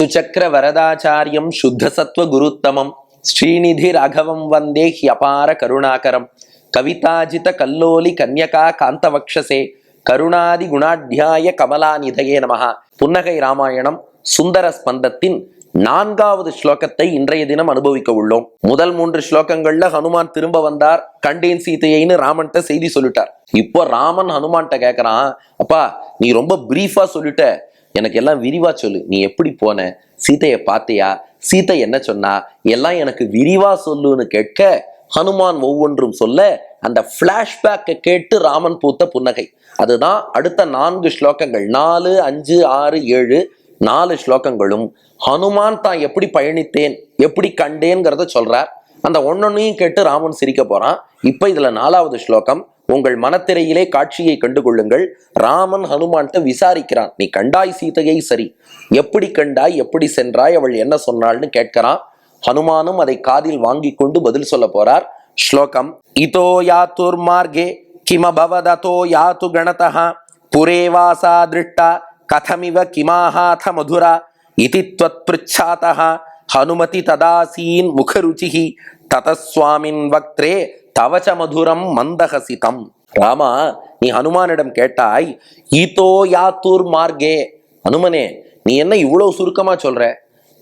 சுச்சக்கர வரதாச்சாரியம் சுத்த சத்வ குருத்தமம் ஸ்ரீநிதி ராகவம் வந்தே ஹியபார கருணாகரம் கவிதாஜித கல்லோலி கன்யகா காந்தவக்ஷசே கருணாதி குணாத்தியாய கமலாநிதயே நமஹா. புன்னகை ராமாயணம் சுந்தர ஸ்பந்தத்தின் 4வது ஸ்லோகத்தை இன்றைய தினம் அனுபவிக்க உள்ளோம். முதல் 3 ஸ்லோகங்கள்ல ஹனுமான் திரும்ப வந்தார், கண்டேன் சீதையைன்னு ராமன்ட்ட செய்தி சொல்லிட்டார். இப்போ ராமன் ஹனுமான்ட்ட கேட்கறான், அப்பா நீ ரொம்ப பிரீஃபா சொல்லிட்ட, எனக்கு எல்லாம் விரிவா சொல்லு. நீ எப்படி போன, சீதையை பார்த்தியா, சீதை என்ன சொன்னா, எல்லாம் எனக்கு விரிவா சொல்லுன்னு கேட்க ஹனுமான் ஒவ்வொன்றும் சொல்ல அந்த பிளாஷ்பேக்கை கேட்டு ராமன் பூத்த புன்னகை. அதுதான் அடுத்த 4 ஸ்லோகங்கள், 4, 5, 6, 7 4 ஸ்லோகங்களும் ஹனுமான் தான் எப்படி பயணித்தேன் எப்படி கண்டேங்கிறத சொல்றார். அந்த ஒன்னொன்னையும் கேட்டு ராமன் சிரிக்க போறான். இப்ப இதுல 4வது ஸ்லோகம். உங்கள் மனத்திரையிலே காட்சியை கண்டு கொள்ளுங்கள். ராமன் ஹனுமான்ட்ட விசாரிக்கிறான், நீ கண்டாய் சீதையை, சரி, எப்படி கண்டாய், எப்படி சென்றாய், அவள் என்ன சொன்னாள்னு கேட்கிறான். ஹனுமானும் அதை காதில் வாங்கி கொண்டு பதில் சொல்ல போறார். ஸ்லோகம். இதோ யாத்துர் மார்கே கிமபவததோ யாத்து கணதஹ புரேவாசா திருஷ்டா கதமிவ கிமாஹாத மதுரா இதி த்வத் ப்ருச்சாதஹ ஹனுமதி ததாசீன் முகருச்சிஹி ததஸ்வாமின் வக்த்ரே தவச்ச மதுரம் மந்தஹசிதம். ராமா, நீ ஹனுமானிடம் கேட்டாய், ஈதோ யாத்தூர் மார்கே, ஹனுமனே நீ என்ன இவ்வளவு சுருக்கமா சொல்ற,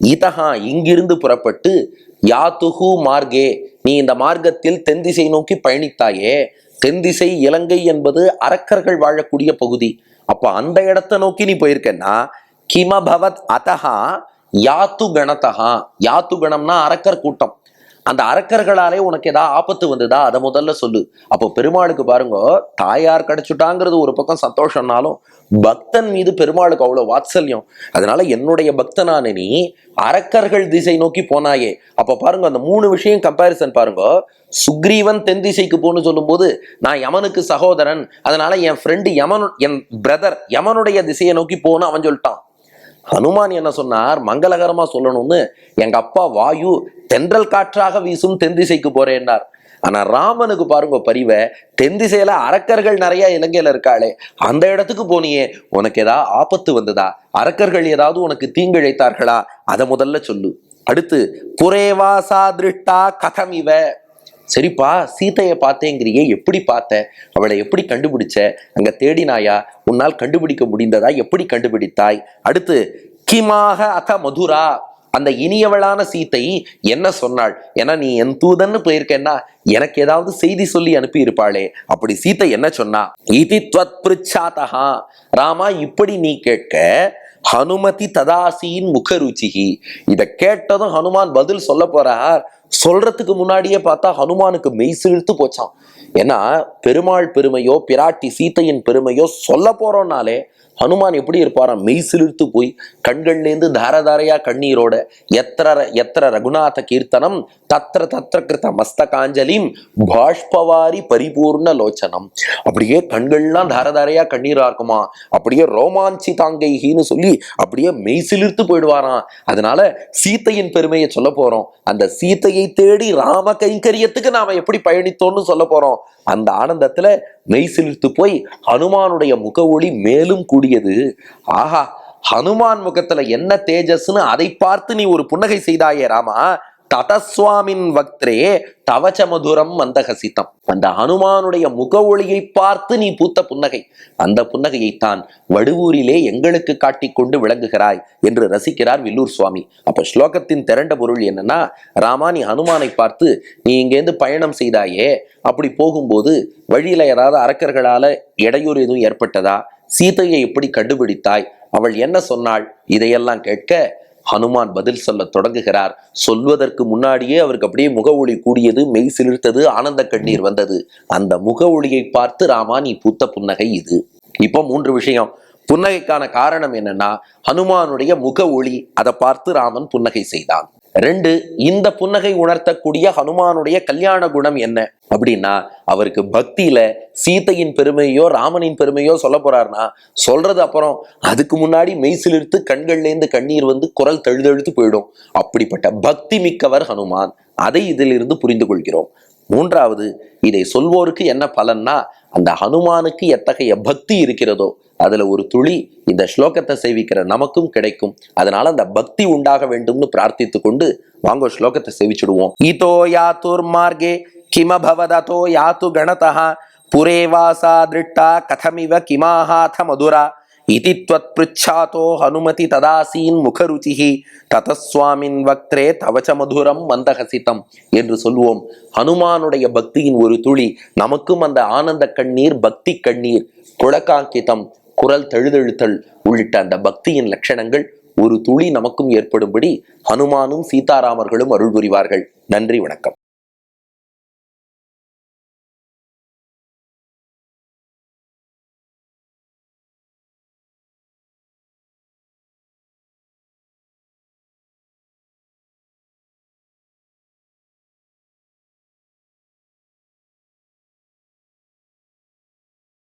ஈதஹா இங்கிருந்து புறப்பட்டு, யாத்துஹு மார்கே நீ இந்த மார்க்கத்தில் தென்திசை நோக்கி பயணித்தாயே. தென்திசை இலங்கை என்பது அரக்கர்கள் வாழக்கூடிய பகுதி. அப்ப அந்த இடத்தை நோக்கி நீ போயிருக்கன்னா, கிமபவத் அதஹா யாத்து கணதஹா, யாத்து கணம்னா அரக்கர் கூட்டம். அந்த அரக்கர்களாலே உனக்கு ஏதாவது ஆபத்து வந்ததா, அதை முதல்ல சொல்லு. அப்போ பெருமாளுக்கு பாருங்க, தாயார் கிடைச்சுட்டாங்கிறது ஒரு பக்கம் சந்தோஷம்னாலும் பக்தன் மீது பெருமாளுக்கு அவ்வளவு வாத்சல்யம். அதனால என்னுடைய பக்தனான நீ அரக்கர்கள் திசை நோக்கி போனாயே. அப்ப பாருங்க, அந்த 3 விஷயம் கம்பேரிசன் பாருங்க. சுக்ரீவன் தென் திசைக்கு போன்னு சொல்லும் போது, நான் யமனுக்கு சகோதரன், அதனால என் ஃப்ரெண்டு யமன், என் பிரதர் யமனுடைய திசையை நோக்கி போன்னு அவன் சொல்லிட்டான். ஹனுமான் என்ன சொன்னார், மங்களகரமா சொல்லணும்னு, எங்க அப்பா வாயு தென்றல் காற்றாக வீசும் தென் திசைக்கு போறேன்னார். ஆனா ராமனுக்கு பாருங்க பரிவை, தென் திசையில அரக்கர்கள் நிறைய இலங்கையில இருக்காளே, அந்த இடத்துக்கு போனியே, உனக்கு ஏதாவது ஆபத்து வந்ததா, அரக்கர்கள் ஏதாவது உனக்கு தீங்கிழைத்தார்களா, அதை முதல்ல சொல்லு. அடுத்து புரேவாசா திருஷ்டா கதமிவ, சரிப்பா சீதையை பார்த்தேங்கிறியே, எப்படி பார்த்த, அவளை எப்படி கண்டுபிடிச்ச, அங்க தேடினாயா, உன்னால் கண்டுபிடிக்க முடிந்ததா, எப்படி கண்டுபிடித்தாய். அடுத்து கிமாக அத மதுரா, அந்த இனியவளான சீதை என்ன சொன்னாள், ஏன்னா நீ என் தூதன்னு போயிருக்கேன்னா எனக்கு ஏதாவது செய்தி சொல்லி அனுப்பி இருப்பாளே, அப்படி சீதை என்ன சொன்னா. இதி த்வத் ப்ருச்சாதஹா, ராமா இப்படி நீ கேட்க ஹனுமதி ததாசீன் முகருச்சிஹி, இதை கேட்டதும் ஹனுமான் பதில் சொல்ல போறார். சொல்றதுக்கு முன்னாடியே பார்த்தா ஹனுமானுக்கு மெய் சிலிர்த்து போச்சான். ஏன்னா பெருமாள் பெருமையோ பிராட்டி சீதையின் பெருமையோ சொல்ல போறோம்னாலே ஹனுமான் எப்படி இருப்பாராம், மெய் சிலிர்த்து போய் கண்கள்லேருந்து தாரதாரையா கண்ணீரோட, எத்திர ரகுநாத கீர்த்தனம் தத்திர தத்திர கிருத்த மஸ்தகாஞ்சலிம் பாஷ்பவாரி பரிபூர்ண லோச்சனம், அப்படியே கண்கள்லாம் தாரதாரையா கண்ணீரா இருக்குமா, அப்படியே ரோமாஞ்சி தாங்கைன்னு சொல்லி அப்படியே மெய் சிலிர்த்து போயிடுவாராம். அதனால சீதையின் பெருமையை சொல்ல போறோம். அந்த சீதையை தேடி ராம கைங்கரியத்துக்கு நாம எப்படி பயணித்தோம்னு சொல்ல போறோம். அந்த ஆனந்தத்துல மெய் சிலிர்த்து போய் ஹனுமானுடைய முக ஒளி மேலும் கூடியது. ஆஹா, ஹனுமான் முகத்துல என்ன தேஜஸ்ன்னு அதை பார்த்து நீ ஒரு புன்னகை செய்தாயே ராமா. ததஸ்வாமின் வக்த்ரே தவச்ச மதுரம் மந்தஹசிதம், அந்த ஹனுமானுடைய முக ஒளியை பார்த்து நீ பூத்த புன்னகை, அந்த புன்னகையைத்தான் வடுவூரிலே எங்களுக்கு காட்டிக்கொண்டு விளங்குகிறாய் என்று ரசிக்கிறார் வில்லூர் சுவாமி. அப்ப ஸ்லோகத்தின் திரண்ட பொருள் என்னன்னா, ராமா நீ ஹனுமானை பார்த்து, நீ இங்கேருந்து பயணம் செய்தாயே, அப்படி போகும்போது வழியில ஏதாவது அரக்கர்களால இடையூறு எதுவும் ஏற்பட்டதா, சீதையை எப்படி கண்டுபிடித்தாய், அவள் என்ன சொன்னாள், இதையெல்லாம் கேட்க ஹனுமான் பதில் சொல்ல தொடங்குகிறார். சொல்வதற்கு முன்னாடியே அவருக்கு அப்படியே முக ஒளி கூடியது, மெய் சிலிர்த்தது, ஆனந்த கண்ணீர் வந்தது. அந்த முக ஒளியை பார்த்து ராமா நீ பூத்த புன்னகை இது. இப்போ 3 விஷயம். புன்னகைக்கான காரணம் என்னன்னா, ஹனுமானுடைய முக ஒளி, அதை பார்த்து ராமன் புன்னகை செய்தான். 2, இந்த புன்னகை உணர்த்தக்கூடிய ஹனுமானுடைய கல்யாண குணம் என்ன அப்படின்னா, அவருக்கு பக்தியில சீதையின் பெருமையோ ராமனின் பெருமையோ சொல்ல போறாருன்னா, சொல்றது அப்புறம் அதுக்கு முன்னாடி மெய் சிலிர்த்து கண்கள்லேருந்து கண்ணீர் வந்து குரல் தழுதழுத்து போயிடும். அப்படிப்பட்ட பக்தி மிக்கவர் ஹனுமான். அதை இதிலிருந்து புரிந்து கொள்கிறோம். 3வது, இதை சொல்வோருக்கு என்ன பலன்னா, அந்த ஹனுமானுக்கு எத்தகைய பக்தி இருக்கிறதோ அதுல ஒரு துளி இந்த ஸ்லோகத்தை சேவிக்கிற நமக்கும் கிடைக்கும். அதனால அந்த பக்தி உண்டாக வேண்டும்னு பிரார்த்தித்து கொண்டு வாங்க ஸ்லோகத்தை சேவிச்சுடுவோம். ஈதோ யாத்துர் மார்கே கிமபவதோ யாத்து கணதஹ புரேவாசா திருட்டா கதமிவ கிமாஹாத மதுரா இதி த்வத் பிருச்சாதோ ஹனுமதி ததாசீன் முகருச்சிஹி ததஸ்வாமின் வக்திரே தவச்ச மதுரம் மந்தஹசிதம் என்று சொல்லுவோம். ஹனுமானுடைய பக்தியின் ஒரு துளி நமக்கும் அந்த ஆனந்த கண்ணீர், பக்தி கண்ணீர், புலகாங்கிதம், குரல் தழுதழுத்தல் உள்ளிட்ட அந்த பக்தியின் லட்சணங்கள் ஒரு துளி நமக்கும் ஏற்படும்படி ஹனுமானும் சீதாராமர்களும் அருள் புரிவார்கள். நன்றி, வணக்கம்.